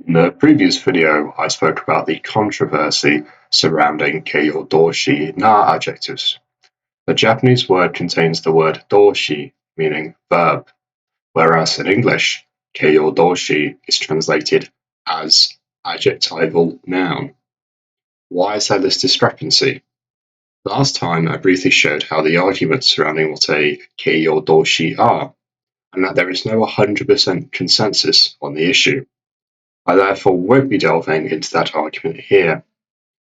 In the previous video, I spoke about the controversy surrounding keiyodoshi na adjectives. The Japanese word contains the word doshi, meaning verb, whereas in English, keiyodoshi is translated as adjectival noun. Why is there this discrepancy? Last time I briefly showed how the arguments surrounding what a keiyodoshi are, and that there is no 100% consensus on the issue. I therefore won't be delving into that argument here.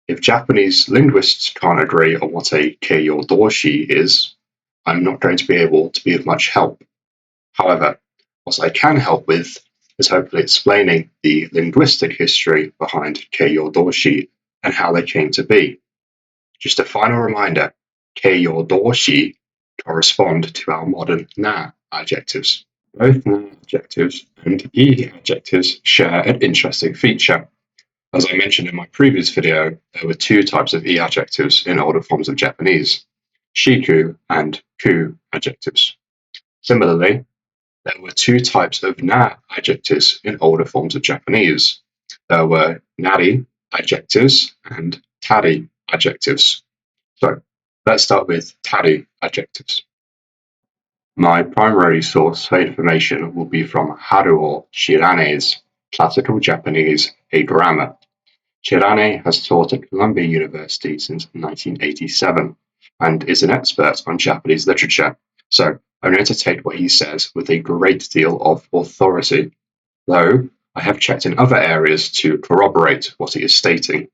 If Japanese linguists can't agree on what a keiyodoshi is, I'm not going to be able to be of much help. However, what I can help with is hopefully explaining the linguistic history behind keiyodoshi and how they came to be. Just a final reminder, keiyodoshi correspond to our modern na adjectives. Both na adjectives and e adjectives share an interesting feature. As I mentioned in my previous video, there were two types of e adjectives in older forms of Japanese, shiku and ku adjectives. Similarly, there were two types of na adjectives in older forms of Japanese. There were nari adjectives and tari adjectives. So let's start with tari adjectives. My primary source for information will be from Haruo Shirane's Classical Japanese, a Grammar. Shirane has taught at Columbia University since 1987 and is an expert on Japanese literature, so I'm going to take what he says with a great deal of authority, though I have checked in other areas to corroborate what he is stating.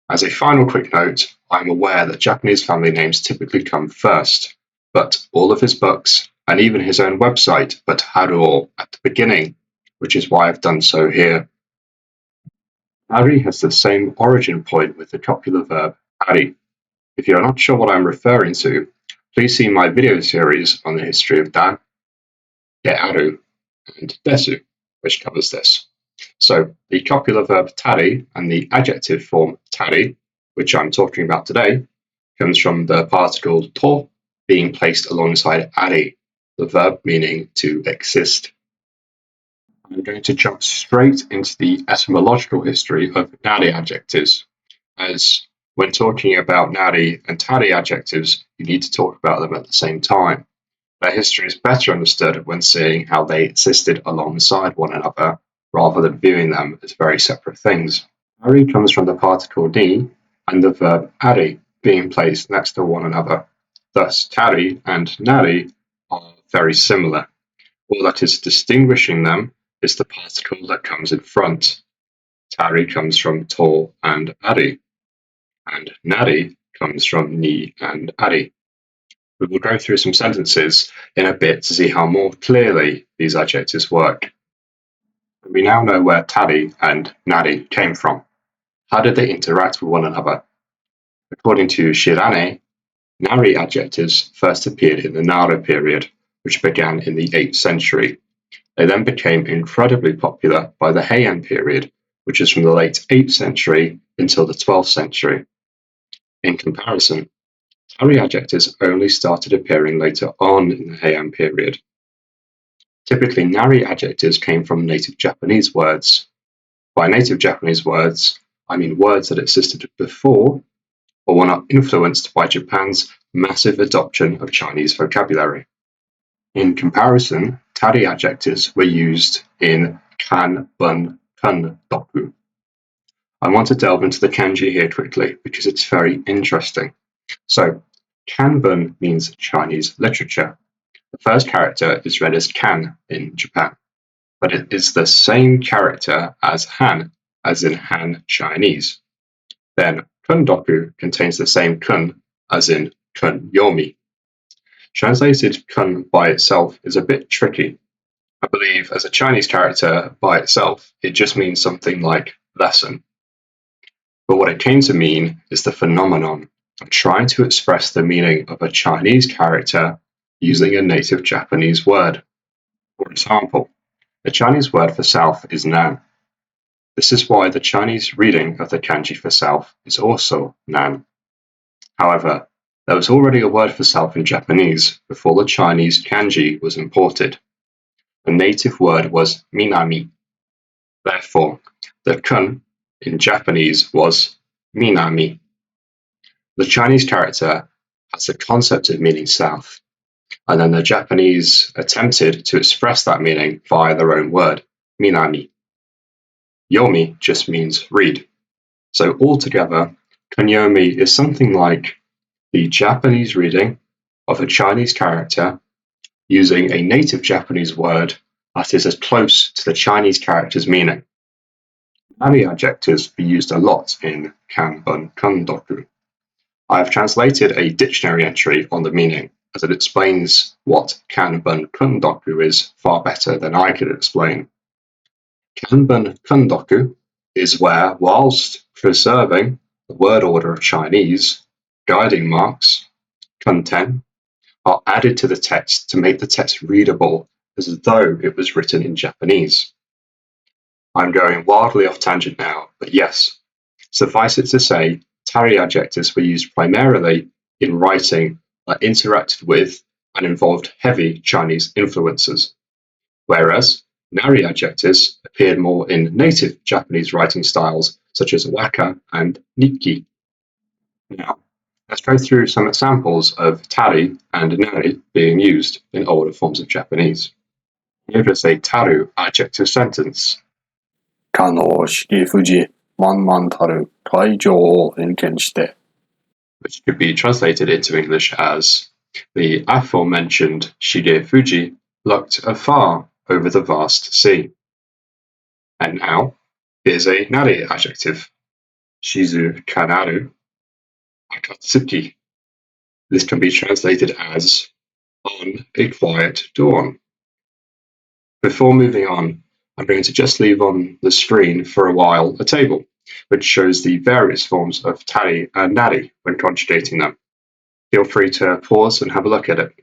As a final quick note, I'm aware that Japanese family names typically come first, but all of his books, and even his own website, put Haruo at the beginning, which is why I've done so here. Nari has the same origin point with the copular verb nari. If you're not sure what I'm referring to, please see my video series on the history of da, dearu, and desu, which covers this. So the copular verb tari and the adjective form tari, which I'm talking about today, comes from the particle to being placed alongside ari, the verb meaning to exist. I'm going to jump straight into the etymological history of nari adjectives, as when talking about nari and tari adjectives, you need to talk about them at the same time. Their history is better understood when seeing how they existed alongside one another, rather than viewing them as very separate things. Nari comes from the particle ni and the verb ari being placed next to one another. Thus, tari and nari are very similar. All that is distinguishing them is the particle that comes in front. Tari comes from to and ari, and nari comes from ni and ari. We will go through some sentences in a bit to see how more clearly these adjectives work. We now know where tari and nari came from. How did they interact with one another? According to Shirane, nari adjectives first appeared in the Nara period, which began in the 8th century. They then became incredibly popular by the Heian period, which is from the late 8th century until the 12th century. In comparison, tari adjectives only started appearing later on in the Heian period. Typically, nari adjectives came from native Japanese words. By native Japanese words, I mean words that existed before or were not influenced by Japan's massive adoption of Chinese vocabulary. In comparison, tari adjectives were used in kan, bun, kun doku. I want to delve into the kanji here quickly because it's very interesting. So, kanbun means Chinese literature. The first character is read as kan in Japan, but it is the same character as han, as in Han Chinese. Then, kundoku contains the same kun as in kun yomi. Translated kun by itself is a bit tricky. I believe as a Chinese character by itself, it just means something like lesson. But what it came to mean is the phenomenon of trying to express the meaning of a Chinese character using a native Japanese word. For example, the Chinese word for south is nan. This is why the Chinese reading of the kanji for south is also nan. However, there was already a word for south in Japanese before the Chinese kanji was imported. The native word was minami. Therefore, the kun in Japanese was minami. The Chinese character has the concept of meaning south, and then the Japanese attempted to express that meaning via their own word, minami. Yomi just means read. So altogether, kunyomi is something like the Japanese reading of a Chinese character using a native Japanese word that is as close to the Chinese character's meaning. Nari adjectives be used a lot in Kanbun Kundoku. I have translated a dictionary entry on the meaning, as it explains what Kanbun Kundoku is far better than I could explain. Kanbun Kundoku is where, whilst preserving the word order of Chinese, guiding marks, kunten, are added to the text to make the text readable as though it was written in Japanese. I'm going wildly off tangent now, but yes, suffice it to say, Tari adjectives were used primarily in writing that interacted with and involved heavy Chinese influences, whereas Nari adjectives appeared more in native Japanese writing styles such as waka and nikki. Now, let's go through some examples of Tari and Nari being used in older forms of Japanese. Here is a Taru adjective sentence. かの式富士満々たる会場を遠見して which could be translated into English as the aforementioned Shige Fuji looked afar over the vast sea. And now, here's a Nari adjective, Shizu Kanaru Akatsuki. This can be translated as on a quiet dawn. Before moving on, I'm going to just leave on the screen for a while a table which shows the various forms of Tari and Nari when conjugating them. Feel free to pause and have a look at it.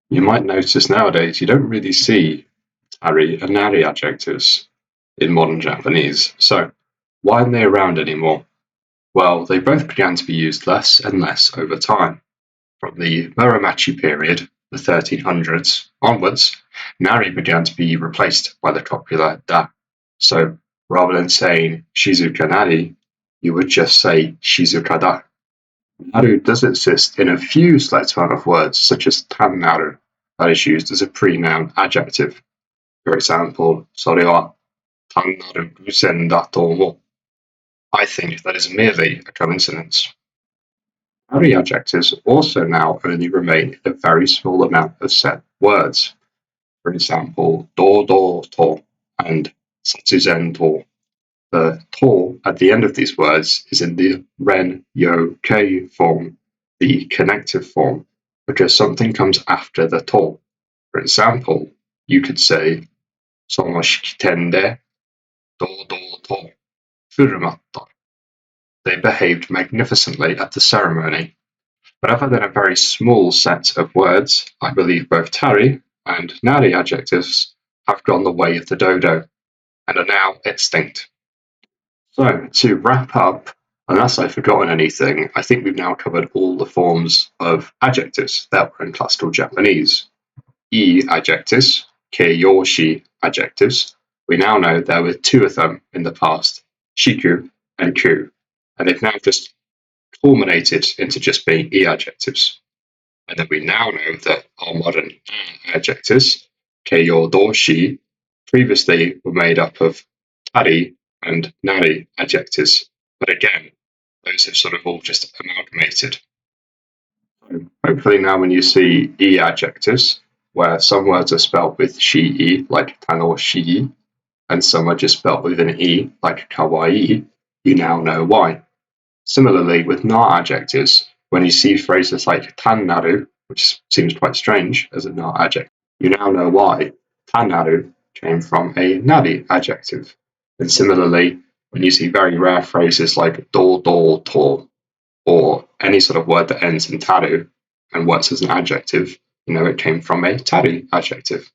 You might notice nowadays you don't really see Tari and Nari adjectives in modern Japanese. So, why aren't they around anymore? Well, they both began to be used less and less over time. From the Muromachi period, the 1300s, onwards, Nari began to be replaced by the copula da. So, rather than saying Shizuka Nari, you would just say Shizuka da. Naru does exist in a few select amount of words, such as tannaru, that is used as a pre-noun adjective. For example, それは単なる偶然だと思う. I think that is merely a coincidence. Nari adjectives also now only remain in a very small amount of set words. For example, 堂々と and 殺然と. The to at the end of these words is in the ren, yo, ke form, the connective form, because something comes after the to. For example, you could say, その式典で堂々と振る舞った. They behaved magnificently at the ceremony. But other than a very small set of words, I believe both Tari and Nari adjectives have gone the way of the dodo and are now extinct. So, to wrap up, unless I've forgotten anything, I think we've now covered all the forms of adjectives that were in classical Japanese. Adjectives, keiyoshi adjectives, we now know there were two of them in the past, shiku and ku, and they've now just culminated into just being adjectives. And then we now know that our modern adjectives, keiyodoshi, previously were made up of tari and nari adjectives, but again, those have sort of all just amalgamated. So hopefully now when you see adjectives, where some words are spelt with shi, like tanoshii, and some are just spelt with an e, like kawaii, you now know why. Similarly, with na adjectives, when you see phrases like tannaru, which seems quite strange as a na adjective, you now know why. Tannaru came from a nari adjective. And similarly, when you see very rare phrases like do, do, to, or any sort of word that ends in taru and works as an adjective, you know it came from a tari adjective.